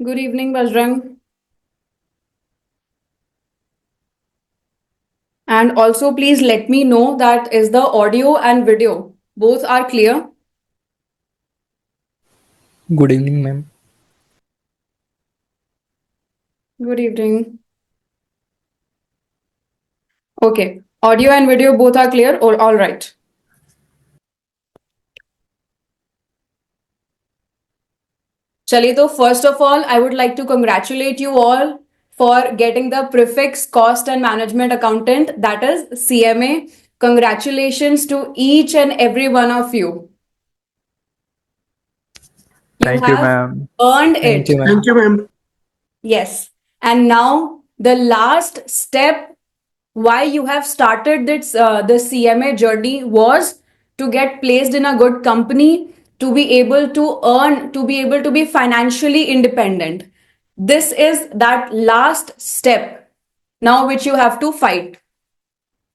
Good evening, Bajrang. And also, please let me know that is the audio and video both are clear. Good evening, ma'am. Good evening. Okay, audio and video both are clear. All right. Chaliye, तो first of all, I would like to congratulate you all for getting the prefix Cost and Management Accountant, that is CMA. Congratulations to each and every one of you. You Thank you, have ma'am. earned Thank you, it. ma'am. Thank you, ma'am. Yes. And now the last step why you have started the CMA journey was to get placed in a good company, to be able to earn, to be able to be financially independent. This is that last step now which you have to fight,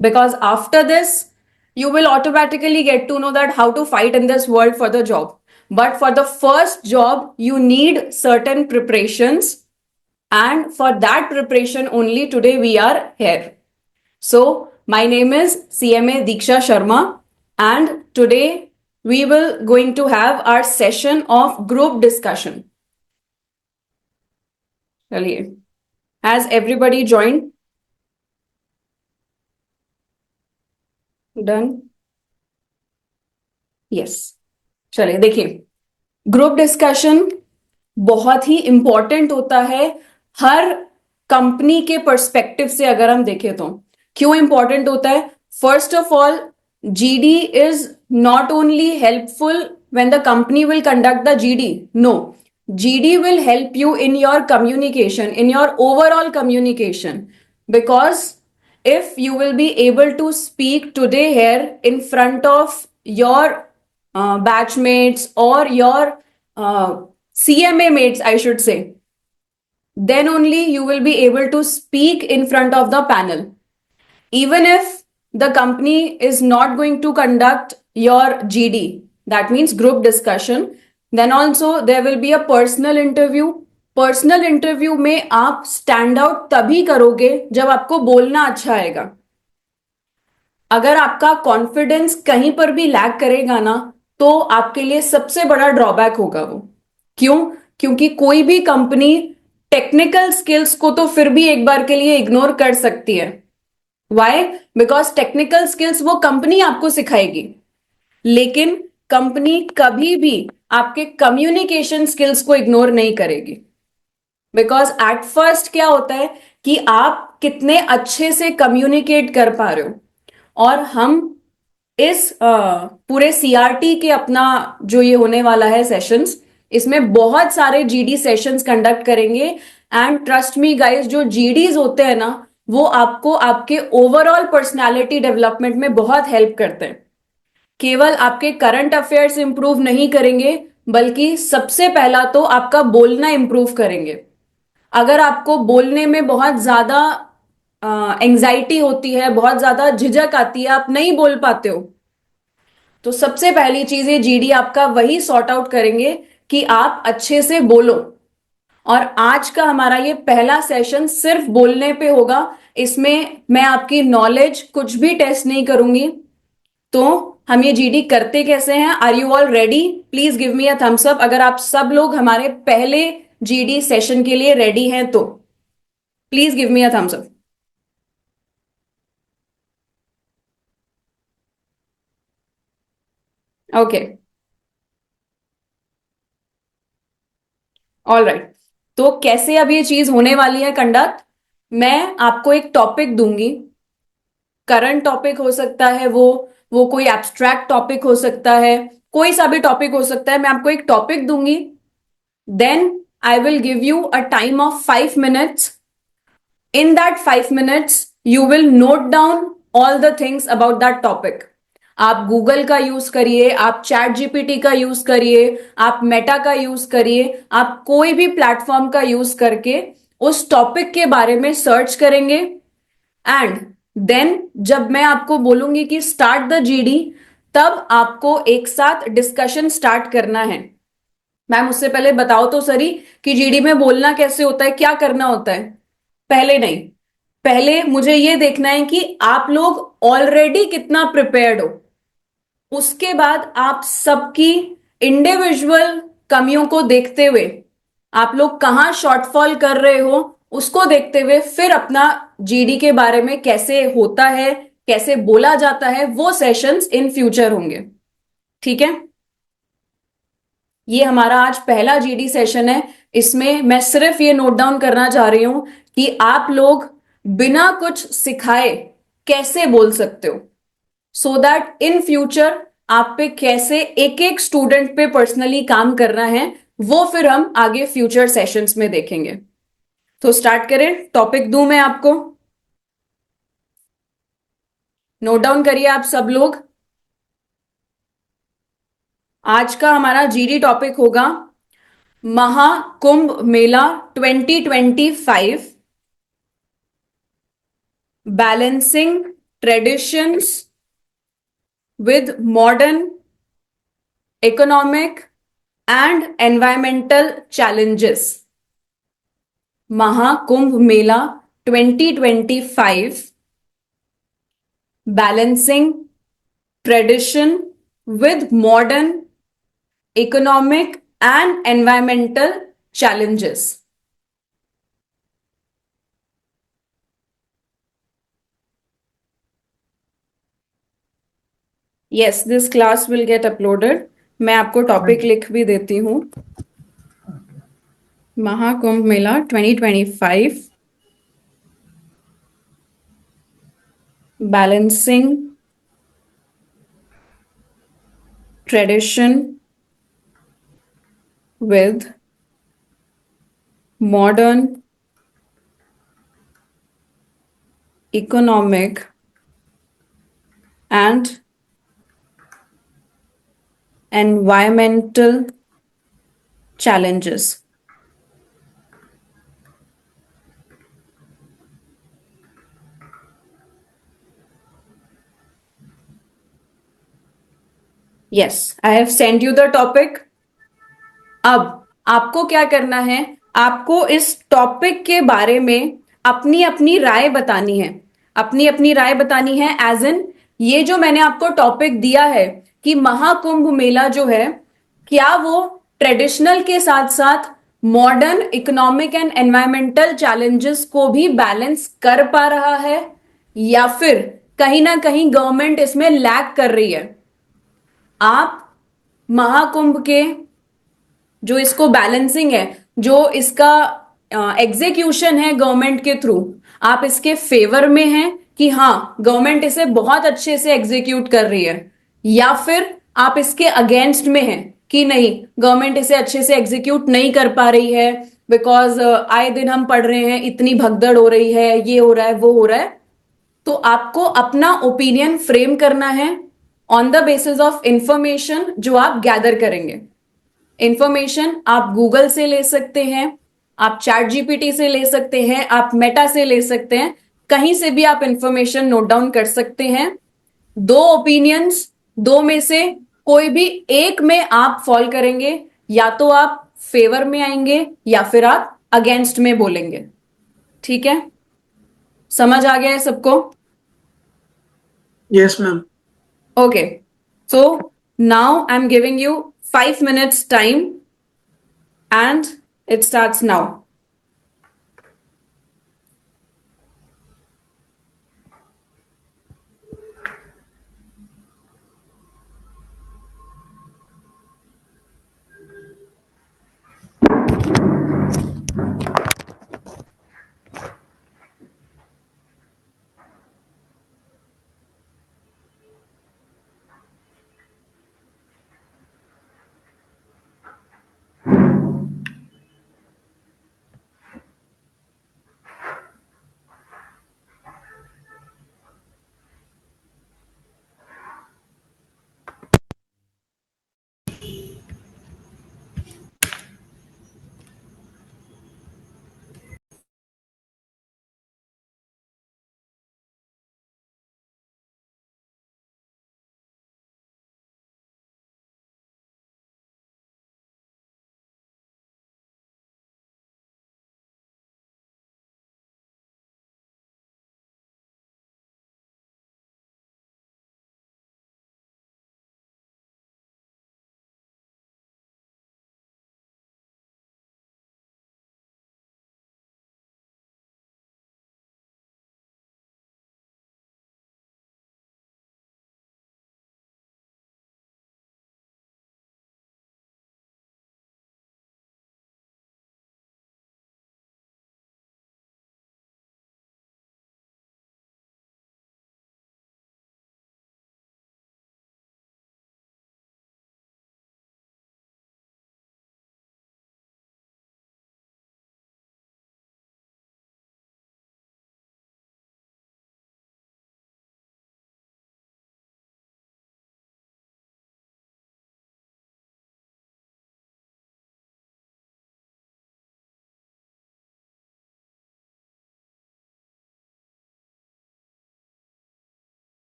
because after this you will automatically get to know that how to fight in this world for the job. But for the first job you need certain preparations, and for that preparation only today we are here. So, my name is CMA Diksha Sharma, and today we will going to have our session of group discussion. चलिए, has everybody joined? Done? Yes. चलिए देखिए, group discussion बहुत ही important होता है हर company के perspective से। अगर हम देखें तो क्यों इंपॉर्टेंट होता है? First of all, GD is not only helpful when the company will conduct the GD, no, GD will help you in your communication, in your overall communication, because if you will be able to speak today here in front of your batchmates or your CMA mates, I should say, then only you will be able to speak in front of the panel. Even if the company is not going to conduct your GD, that means group discussion, then also there will be a personal interview. Personal interview में आप stand out तभी करोगे जब आपको बोलना अच्छा आएगा। अगर आपका कॉन्फिडेंस कहीं पर भी लैग करेगा ना, तो आपके लिए सबसे बड़ा ड्रॉबैक होगा वो। क्यों? क्योंकि कोई भी कंपनी टेक्निकल स्किल्स को तो फिर भी एक बार के लिए इग्नोर कर सकती है। वाई? बिकॉज टेक्निकल स्किल्स वो कंपनी आपको सिखाएगी, लेकिन कंपनी कभी भी आपके कम्युनिकेशन स्किल्स को इग्नोर नहीं करेगी। बिकॉज एट फर्स्ट क्या होता है कि आप कितने अच्छे से कम्युनिकेट कर पा रहे हो। और हम इस पूरे सीआरटी के अपना जो ये होने वाला है सेशंस, इसमें बहुत सारे जीडी सेशंस कंडक्ट करेंगे। एंड ट्रस्ट मी गाइस, जो जीडीज होते हैं ना, वो आपको आपके ओवरऑल पर्सनालिटी डेवलपमेंट में बहुत हेल्प करते हैं। केवल आपके करंट अफेयर्स इंप्रूव नहीं करेंगे, बल्कि सबसे पहला तो आपका बोलना इंप्रूव करेंगे। अगर आपको बोलने में बहुत ज्यादा एंजाइटी होती है, बहुत ज्यादा झिझक आती है, आप नहीं बोल पाते हो, तो सबसे पहली चीज ये जीडी आपका वही सॉर्ट आउट करेंगे कि आप अच्छे से बोलो। और आज का हमारा ये पहला सेशन सिर्फ बोलने पे होगा। इसमें मैं आपकी नॉलेज कुछ भी टेस्ट नहीं करूंगी। तो हम ये जीडी करते कैसे हैं? Are you all ready? Please give me a thumbs up अगर आप सब लोग हमारे पहले जीडी सेशन के लिए रेडी हैं तो। Please give me a thumbs up. Okay, all right. तो कैसे अब ये चीज होने वाली है कंडक्ट? मैं आपको एक टॉपिक दूंगी। करंट टॉपिक हो सकता है, वो कोई एब्स्ट्रैक्ट टॉपिक हो सकता है, कोई सा भी टॉपिक हो सकता है। मैं आपको एक टॉपिक दूंगी, then I will give you a time of 5 minutes. In that 5 minutes, you will note down all the things about that topic. आप गूगल का यूज करिए, आप चैट जीपीटी का यूज करिए, आप मेटा का यूज करिए, आप कोई भी प्लेटफॉर्म का यूज करके उस टॉपिक के बारे में सर्च करेंगे। एंड देन जब मैं आपको बोलूंगी कि स्टार्ट द जीडी, तब आपको एक साथ डिस्कशन स्टार्ट करना है। मैम उससे पहले बताओ तो सही कि जीडी में बोलना कैसे होता है, क्या करना होता है। पहले नहीं, पहले मुझे ये देखना है कि आप लोग ऑलरेडी कितना प्रिपेयर्ड हो। उसके बाद आप सबकी इंडिविजुअल कमियों को देखते हुए, आप लोग कहां शॉर्टफॉल कर रहे हो उसको देखते हुए, फिर अपना जीडी के बारे में कैसे होता है, कैसे बोला जाता है, वो सेशंस इन फ्यूचर होंगे। ठीक है, ये हमारा आज पहला जीडी सेशन है। इसमें मैं सिर्फ ये नोट डाउन करना चाह रही हूं कि आप लोग बिना कुछ सिखाए कैसे बोल सकते हो, सो दैट इन फ्यूचर आप पे कैसे एक एक स्टूडेंट पे पर्सनली काम करना है, वो फिर हम आगे फ्यूचर सेशंस में देखेंगे। तो स्टार्ट करें, टॉपिक दूं मैं आपको, नोट डाउन करिए आप सब लोग। आज का हमारा जीडी टॉपिक होगा महाकुंभ मेला 2025, balancing traditions with modern economic and environmental challenges. Mahakumbh Mela 2025, balancing tradition with modern economic and environmental challenges. Yes, this class will get uploaded. मैं आपको टॉपिक लिख भी देती हूँ। महाकुंभ मेला 2025, balancing tradition with modern economic and environmental challenges. Yes, I have sent you the topic. अब आपको क्या करना है, आपको इस टॉपिक के बारे में अपनी अपनी राय बतानी है। अपनी अपनी राय बतानी है एज इन, ये जो मैंने आपको टॉपिक दिया है कि महाकुंभ मेला जो है, क्या वो ट्रेडिशनल के साथ साथ modern economic and environmental challenges को भी बैलेंस कर पा रहा है, या फिर कहीं ना कहीं गवर्नमेंट इसमें लैग कर रही है। आप महाकुंभ के जो इसको बैलेंसिंग है, जो इसका एग्जीक्यूशन है गवर्नमेंट के थ्रू, आप इसके फेवर में हैं कि हाँ गवर्नमेंट इसे बहुत अच्छे से एग्जीक्यूट कर रही है, या फिर आप इसके अगेंस्ट में हैं कि नहीं गवर्नमेंट इसे अच्छे से एग्जीक्यूट नहीं कर पा रही है, बिकॉज आए दिन हम पढ़ रहे हैं इतनी भगदड़ हो रही है, ये हो रहा है वो हो रहा है। तो आपको अपना ओपिनियन फ्रेम करना है on the basis of information जो आप गैदर करेंगे। इंफॉर्मेशन आप गूगल से ले सकते हैं, आप चैट जीपीटी से ले सकते हैं, आप मेटा से ले सकते हैं, कहीं से भी आप इंफॉर्मेशन नोट डाउन कर सकते हैं। दो ओपिनियंस, दो में से कोई भी एक में आप फॉल करेंगे, या तो आप फेवर में आएंगे या फिर आप अगेंस्ट में बोलेंगे। ठीक है, समझ आ गया है सबको? Yes, ma'am. Okay, so now I'm giving you 5 minutes time and it starts now.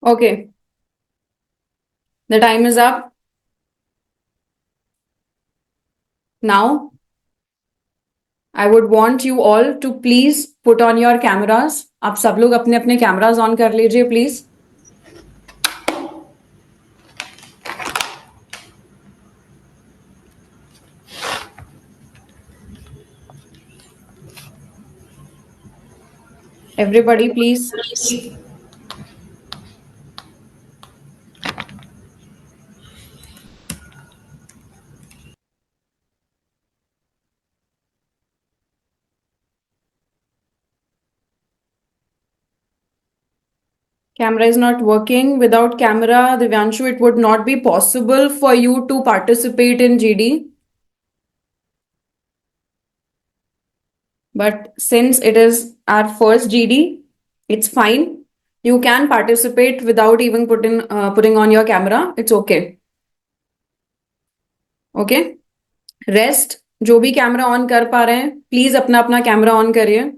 Okay. The time is up. Now, I would want you all to please put on your cameras. आप सब लोग अपने अपने cameras on कर लीजिए, please. Everybody, please. Camera is not working. Without camera, Divyanshu, it would not be possible for you to participate in GD. But since it is our first GD, it's fine. You can participate without even putting on your camera. It's okay. Okay? Rest, जो भी camera on कर पा रहे हैं, please अपना अपना camera on करिए.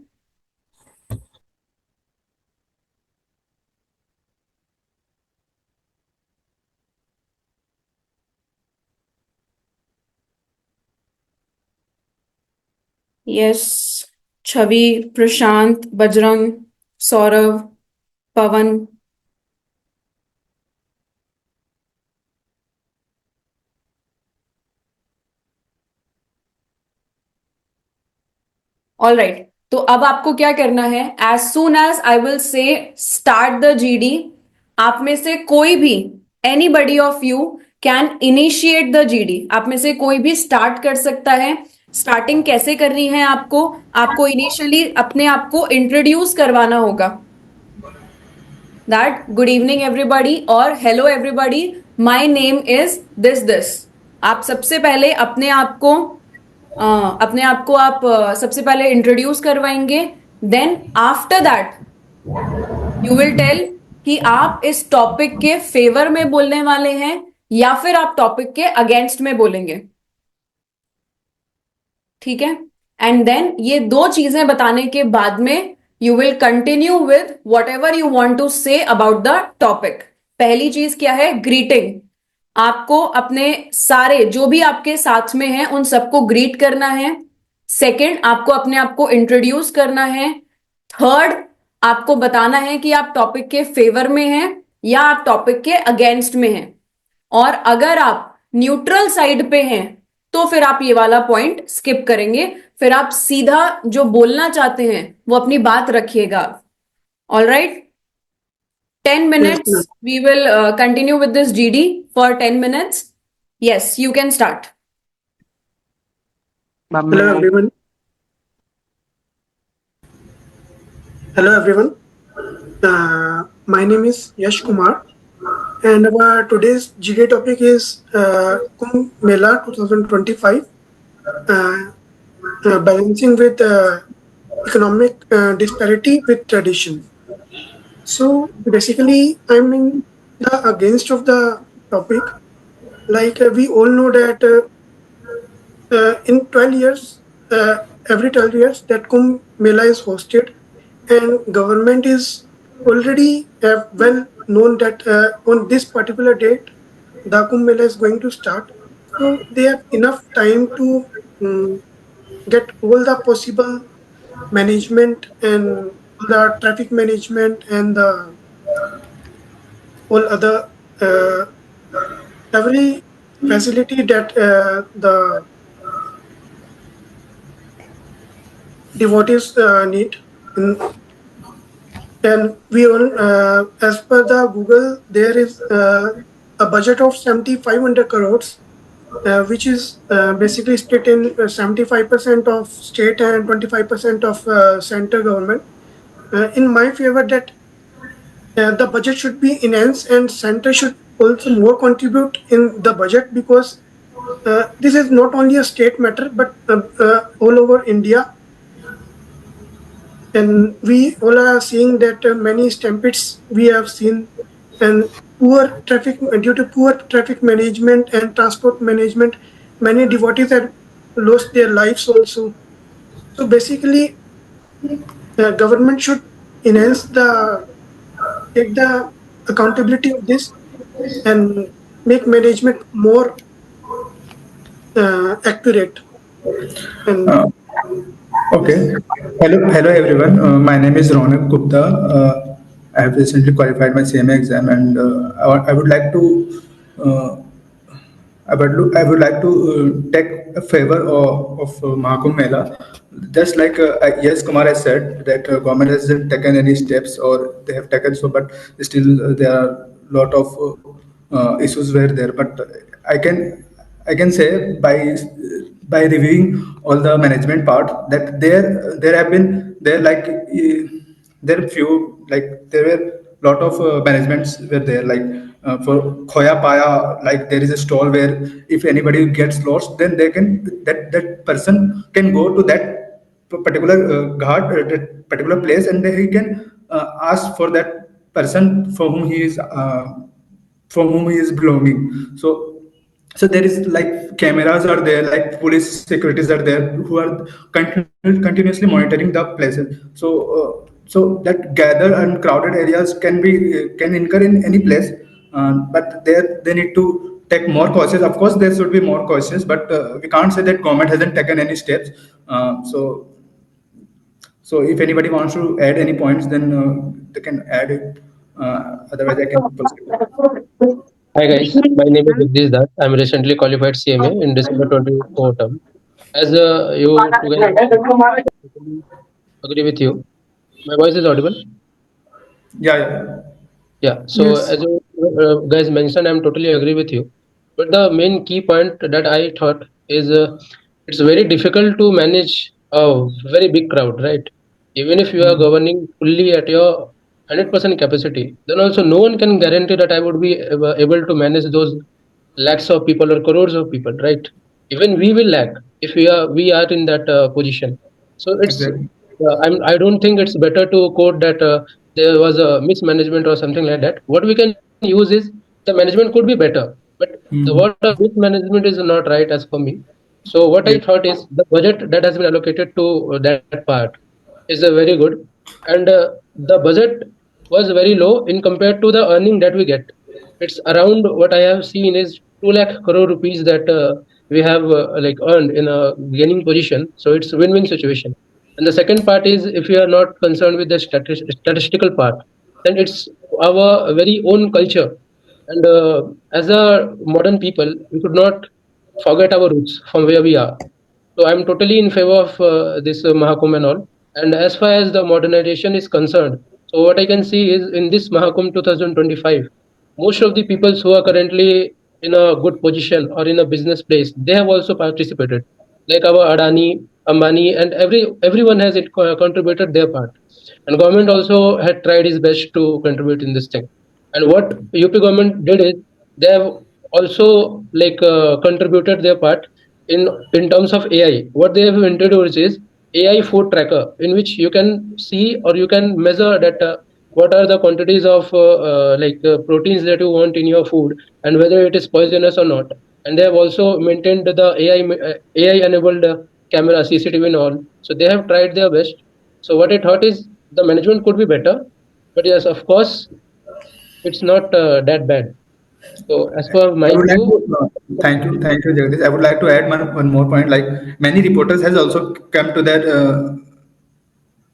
Yes, Chhavi, Prashant, Bajrang, Saurabh, Pawan. All right, तो अब आपको क्या करना है? As soon as I will say start the GD, आप में से कोई भी, anybody of you can initiate the GD. आप में से कोई भी स्टार्ट कर सकता है. स्टार्टिंग कैसे करनी है? आपको इनिशियली अपने आप को इंट्रोड्यूस करवाना होगा. दैट गुड इवनिंग एवरीबॉडी और hello everybody, my name is this. आप सबसे पहले अपने आप को आप सबसे पहले इंट्रोड्यूस करवाएंगे. Then after that you will tell कि आप इस टॉपिक के फेवर में बोलने वाले हैं या फिर आप टॉपिक के अगेंस्ट में बोलेंगे. ठीक है? एंड देन ये दो चीजें बताने के बाद में you will continue with whatever you want to say about the topic. पहली चीज क्या है? ग्रीटिंग. आपको अपने सारे जो भी आपके साथ में हैं उन सबको ग्रीट करना है. सेकंड, आपको अपने आप को इंट्रोड्यूस करना है. थर्ड, आपको बताना है कि आप टॉपिक के फेवर में हैं या आप टॉपिक के अगेंस्ट में हैं. और अगर आप न्यूट्रल साइड पे हैं तो फिर आप ये वाला पॉइंट स्किप करेंगे. फिर आप सीधा जो बोलना चाहते हैं वो अपनी बात रखिएगा. All right, 10 minutes. Yes, We will continue with this GD for 10 minutes. Yes, you can start. hello everyone. Hello everyone. My name is Yash Kumar, and our today's GD topic is Kumbh Mela 2025, balancing with economic disparity with tradition. So basically, I'm in the against of the topic. Like we all know that in 12 years, every 12 years that Kumbh Mela is hosted, and government is already well known that on this particular date, the Kumbh Mela is going to start. So they have enough time to get all the possible management and the traffic management and the all other every facility that the devotees need. And we all, as per the Google, there is a budget of 7,500 crores, which is basically split in 75% of state and 25% of central government. In my favor, that the budget should be enhanced and center should also more contribute in the budget, because this is not only a state matter but all over India. And we all are seeing that many stampedes we have seen, and due to poor traffic management and transport management, many devotees have lost their lives also. So basically, the government should enhance take the accountability of this and make management more accurate. And Uh, okay. Hello everyone. My name is Ronak Gupta. I have recently qualified my CMA exam, and I would like to uh, I would like to take a favor of Mahakumbh Mela. Just like yes, Kumar has said that government hasn't taken any steps, or they have taken so, but still there are lot of issues were there. But I can say by reviewing all the management part that there have been there like there few like there were lot of managements were there like for khoya paya, like there is a stall where if anybody gets lost, then they can that person can go to that particular ghat, that particular place, and then he can ask for that person from whom he is belonging. So there is like cameras are there, like police securities are there who are continuously monitoring the places. So that gather and crowded areas can incur in any place, but there they need to take more cautious. Of course, there should be more cautious, but we can't say that government hasn't taken any steps. So if anybody wants to add any points, then they can add it. Otherwise, I can proceed. Hi guys, my name is Jagdish Das. I'm recently qualified CMA in December 24 term. As you two guys totally agree with you. My voice is audible? Yeah, yeah. Yeah. So yes, as you guys mentioned, I'm totally agree with you. But the main key point that I thought is it's very difficult to manage a very big crowd, right? Even if you are governing fully at your 100% capacity, then also no one can guarantee that I would be able to manage those lakhs of people or crores of people, right? Even we will lack if we are in that position. So it's Exactly. I don't think it's better to quote that there was a mismanagement or something like that. What we can use is the management could be better, but the word Mhm. of mismanagement is not right as for me. So what I Yeah. thought is the budget that has been allocated to that part is very good, and the budget was very low in compared to the earning that we get. It's around what I have seen is 2 lakh crore rupees that we have like earned in a gaining position. So it's a win-win situation. And the second part is if you are not concerned with the statistical part, then it's our very own culture. And as a modern people, we could not forget our roots from where we are. So I'm totally in favor of this Mahakumbh and all. And as far as the modernization is concerned, so what I can see is in this Mahakumbh 2025, most of the people who are currently in a good position or in a business place, they have also participated. Like our Adani, Ambani, and everyone has contributed their part. And government also had tried his best to contribute in this thing. And what UP government did is they have also like contributed their part in terms of AI. What they have introduced is AI food tracker, in which you can see or you can measure that what are the quantities of proteins that you want in your food and whether it is poisonous or not. And they have also maintained the AI enabled camera, CCTV, and all. So they have tried their best. So what I thought is the management could be better, but yes, of course, it's not that bad. So as per I my would like view, to thank you, Jagdish. I would like to add one more point. Like many reporters has also come to that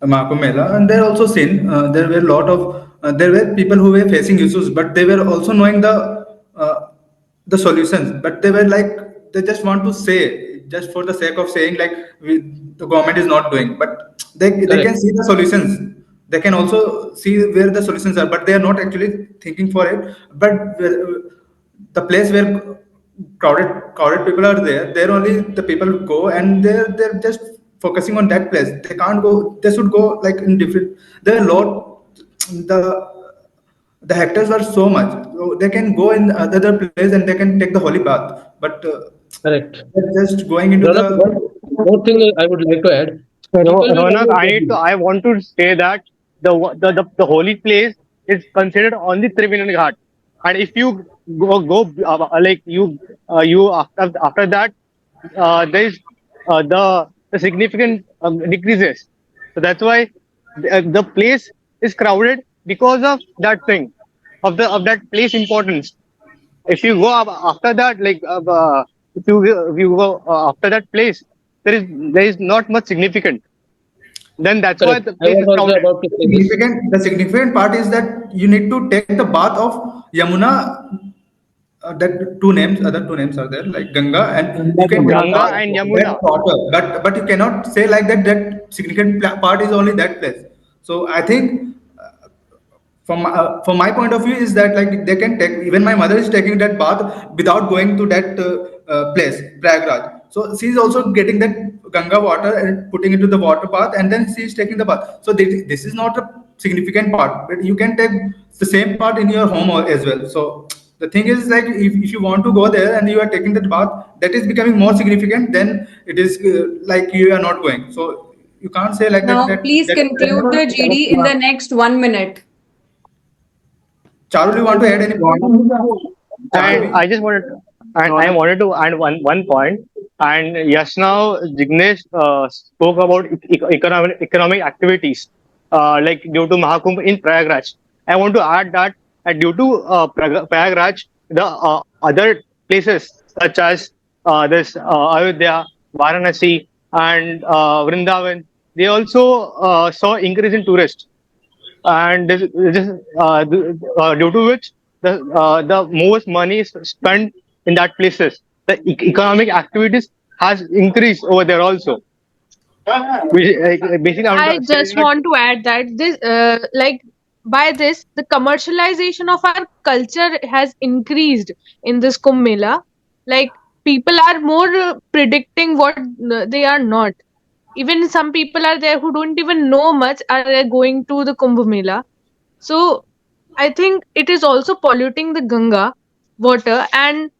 Mahakumbh Mela, and they're also seen there were a lot of there were people who were facing issues, but they were also knowing the solutions. But they were like they just want to say just for the sake of saying like the government is not doing, but they correct, can see the solutions. They can also see where the solutions are, but they are not actually thinking for it. But the place where crowded people are there only the people go, and they're just focusing on that place. They can't go, they should go like in different, there are a lot, the the hectares are so much, so they can go in other place and they can take the holy bath, but correct. they're just going into the Ronak, one more thing I would like to add. People will Ronak, always argue. I want to say that the holy place is considered on the Triveni Ghat, and if you go like you after that, there is the significant decreases. So that's why the place is crowded because of that thing. of that place importance. If you go after that, if you go after that place, there is not much significant. Then that's why Correct. the I place was is also counted. about to say this. The significant part is that you need to take the bath of Yamuna. That two names, other two names are there, like Ganga, and you can take a Ganga bath and of that Yamuna. water. But you cannot say like that. That significant part is only that place. So I think from my point of view is that like they can take, even my mother is taking that bath without going to that place Prayagraj, so she is also getting that Ganga water and putting into the water bath, and then she is taking the bath. So this is not a significant part, but you can take the same part in your home as well. So the thing is like if you want to go there and you are taking that bath, that is becoming more significant than it is like you are not going. So you can't say like that Now, please that conclude the GD in the next 1 minute. Charu, do you want to add any point? And Charu? I just wanted, and I wanted to add one point. And yes, now Jignesh spoke about economic activities, like due to Mahakumbh in Prayagraj. I want to add that due to Prayagraj, the other places such as this Ayodhya, Varanasi, and Vrindavan, they also saw increase in tourists, and due to which the most money is spent in that places. The economic activities has increased over there also. Basically, I I want to say just that want to add that this, by this, the commercialization of our culture has increased in this Kumbh Mela. Like, people are more predicting what they are not. Even some people are there who don't even know much are going to the Kumbh Mela. So, I think it is also polluting the Ganga water, and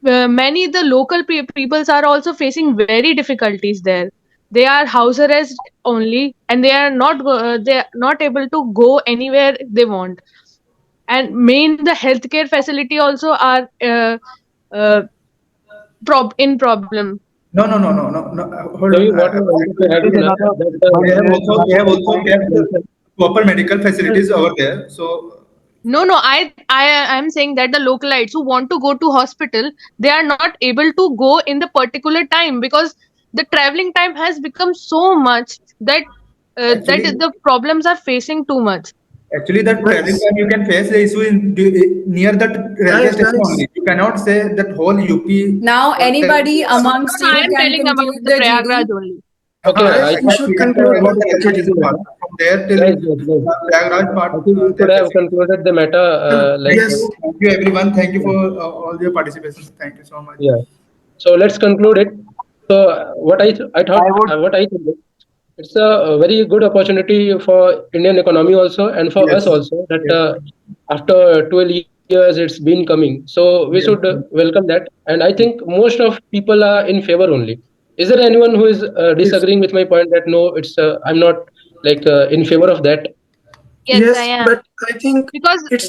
many the local peoples are also facing very difficulties there. They are house arrest only, and they are not able to go anywhere they want. And main the healthcare facility also are uh, in problem. No. Hold on. Ravi, what I wanted to add There is in another that point here. They have also kept proper medical facilities over there. So No, I am saying that the localites who want to go to hospital, they are not able to go in the particular time because the traveling time has become so much that actually, the problems are facing too much. actually, that traveling Guys, time you can face the issue near that railway station guys, only. You cannot say that whole UP Now, or anybody so amongst No, I you am can telling about conclude the the GD. Prayagraj only. Okay, I guys, I you thought think should we can conclude talk about about the the railway GD. station part. From there till guys. Prayagraj part, I think we their could have facilities. concluded the matter. Yes, Thank you, everyone. Thank you for all your participation. Thank you so much. Yeah. So let's conclude it. So I thought I would what I think is it's a very good opportunity for Indian economy also and for us Yes. also that Yes. after 12 years it's been coming. So we Yes. should welcome that. And I think most of people are in favor only. Is there anyone who is yes, disagreeing with my point that no, it's I'm not like in favor of that? Yes, I yes, am, but I think because it's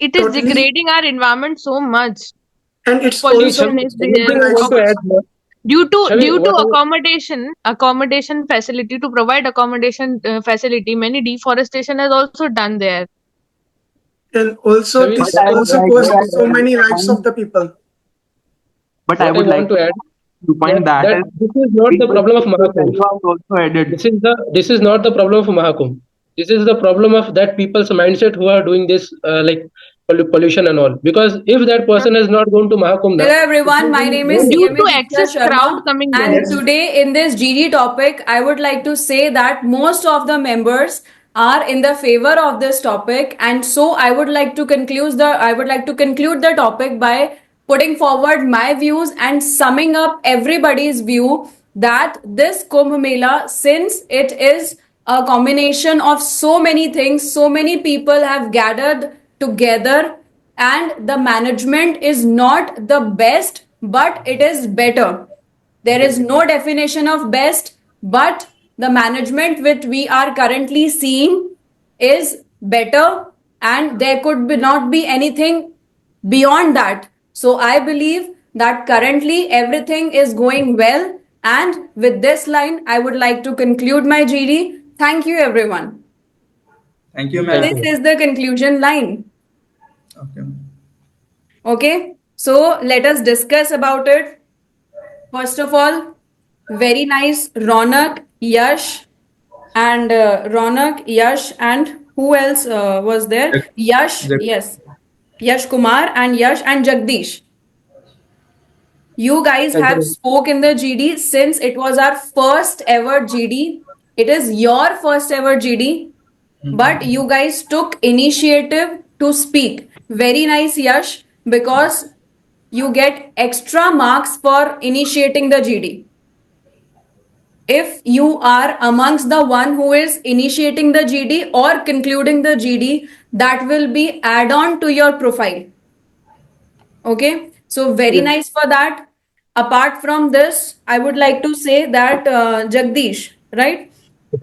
it is totally, degrading our environment so much. and it's See, also Pollution is affecting Shavi, the there. do you lives want of to add more? Due Shavi, to what are accommodation facility, to provide accommodation facility, many deforestation has also done there. and also Shavi, but this what I I would also like want to cost to add so add, many one lives of point. the people. But I what I would like want to add to point that that is this is not the people problem of people Mahakumbh. value has also added. This is not the problem of Mahakumbh. This is the problem of that people's mindset who are doing this like pollution and all. Because if that person has not gone to Mahakumbh, Hello na, it everyone, will my be name is more Due CMA to difficult. Diksha excess crowd Sharma, coming there. and today in this GD topic, I would like to say that most of the members are in the favor of this topic, and so I would like to conclude the topic by putting forward my views and summing up everybody's view that this Kumbh Mela, since it is a combination of so many things, so many people have gathered together, and the management is not the best, but it is better. There is no definition of best, but the management which we are currently seeing is better, and there could not be anything beyond that. So I believe that currently everything is going well, and with this line, I would like to conclude my GD. Thank you, everyone. Thank you, Thank This ma'am. you. is the conclusion line. Okay. Okay, so let us discuss about it. First of all, very nice, Ronak, Yash, and who else was there? Jack- Yash, Jack- yes, Yash Kumar and Yash and Jagdish. You guys Thank have you. spoke in the GD since it was our first ever GD. It is your first ever GD, but you guys took initiative to speak. Very nice, Yash, because you get extra marks for initiating the GD. If you are amongst the one who is initiating the GD or concluding the GD, that will be add on to your profile. Okay, so very Yes. nice for that. Apart from this, I would like to say that Jagdish, right?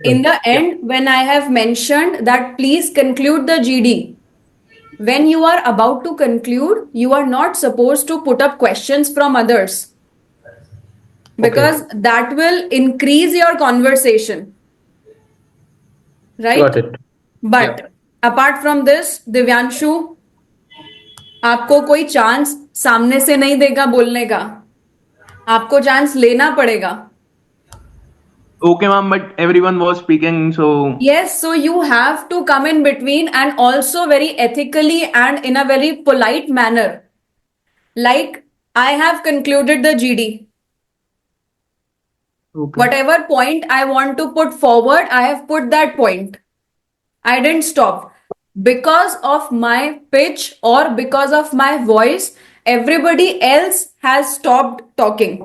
In the Yeah. end, when I have mentioned that please conclude the GD, when you are about to conclude, you are not supposed to put up questions from others Okay. because that will increase your conversation, Got right? it. Yeah. But apart from this, Divyanshu, आपको कोई chance सामने से नहीं देगा बोलने का, आपको chance लेना पड़ेगा. Okay, ma'am, but everyone was speaking, so Yes, so you have to come in between and also very ethically and in a very polite manner. Like, I have concluded the GD. okay. Whatever point I want to put forward, I have put that point. I didn't stop. Because of my pitch or because of my voice, everybody else has stopped talking.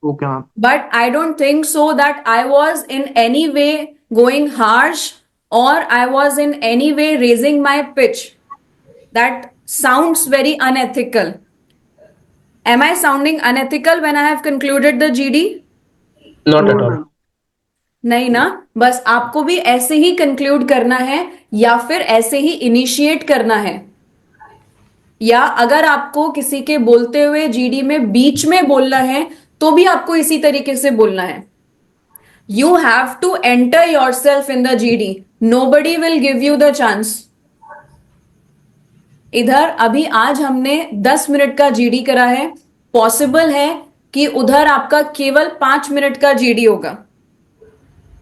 Okay, ma'am. But I don't think so that I was in any way going harsh or I was in any way raising my pitch. That sounds very unethical. Am I sounding unethical when I have concluded the GD? Not No, at all. ma'am. नहीं ना, बस आपको भी ऐसे ही conclude करना है या फिर ऐसे ही इनिशिएट करना है. या अगर आपको किसी के बोलते हुए जीडी में बीच में बोलना है तो भी आपको इसी तरीके से बोलना है. You have to enter yourself in the GD. Nobody will give you the chance. इधर अभी आज हमने 10 मिनट का जीडी करा है. पॉसिबल है कि उधर आपका केवल 5 मिनट का जीडी होगा.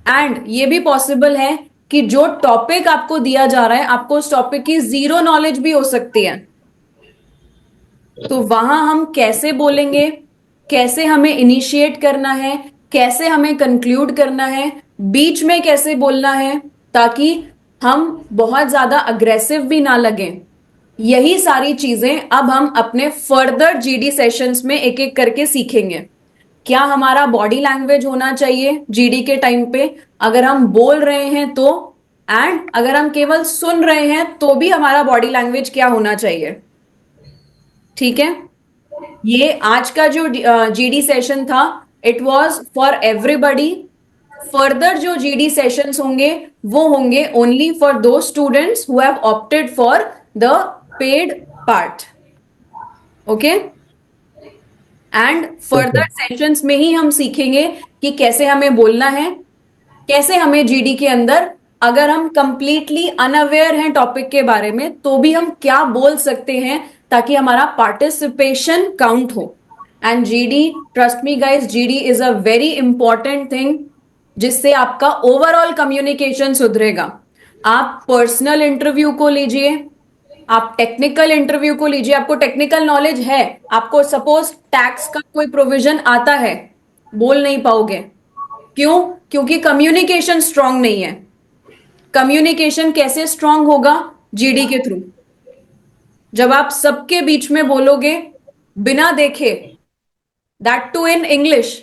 एंड ये भी पॉसिबल है कि जो टॉपिक आपको दिया जा रहा है आपको उस टॉपिक की जीरो नॉलेज भी हो सकती है. तो वहां हम कैसे बोलेंगे, कैसे हमें इनिशिएट करना है, कैसे हमें कंक्लूड करना है, बीच में कैसे बोलना है ताकि हम बहुत ज्यादा अग्रेसिव भी ना लगे. यही सारी चीजें अब हम अपने फर्दर जीडी सेशंस में एक एक करके सीखेंगे. क्या हमारा बॉडी लैंग्वेज होना चाहिए जीडी के टाइम पे, अगर हम बोल रहे हैं तो, एंड अगर हम केवल सुन रहे हैं तो भी हमारा बॉडी लैंग्वेज क्या होना चाहिए. ठीक है, ये आज का जो जीडी सेशन था it was for everybody. Further जो जीडी सेशंस होंगे वो होंगे ओनली फॉर दो students who have opted for the paid part. Okay, and further sessions में ही हम सीखेंगे कि कैसे हमें बोलना है, कैसे हमें जीडी के अंदर अगर हम कंप्लीटली अनअवेयर हैं टॉपिक के बारे में तो भी हम क्या बोल सकते हैं ताकि हमारा पार्टिसिपेशन काउंट हो. And GD, trust me guys, GD is a very important thing जिससे आपका ओवरऑल कम्युनिकेशन सुधरेगा. आप पर्सनल इंटरव्यू को लीजिए, आप टेक्निकल इंटरव्यू को लीजिए, आपको टेक्निकल नॉलेज है, आपको सपोज टैक्स का कोई प्रोविजन आता है, बोल नहीं पाओगे. क्यों? क्योंकि कम्युनिकेशन स्ट्रांग नहीं है. कम्युनिकेशन कैसे स्ट्रांग होगा? जीडी के थ्रू. जब आप सबके बीच में बोलोगे बिना देखे, दैट टू इन इंग्लिश,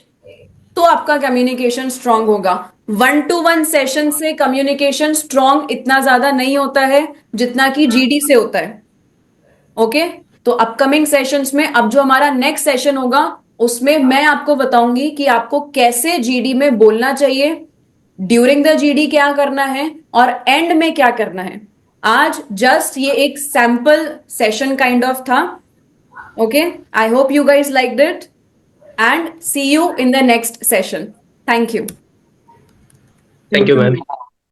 तो आपका कम्युनिकेशन स्ट्रांग होगा. 1-to-1 सेशन से कम्युनिकेशन स्ट्रांग इतना ज्यादा नहीं होता है जितना कि जीडी से होता है. ओके, तो अपकमिंग सेशंस में अब जो हमारा नेक्स्ट सेशन होगा उसमें मैं आपको बताऊंगी कि आपको कैसे जीडी में बोलना चाहिए, ड्यूरिंग द जीडी क्या करना है और एंड में क्या करना है. आज जस्ट ये एक सैंपल सेशन काइंड ऑफ था. Okay, I hope you guys liked it and see you in the next session. Thank you. Thank you, man.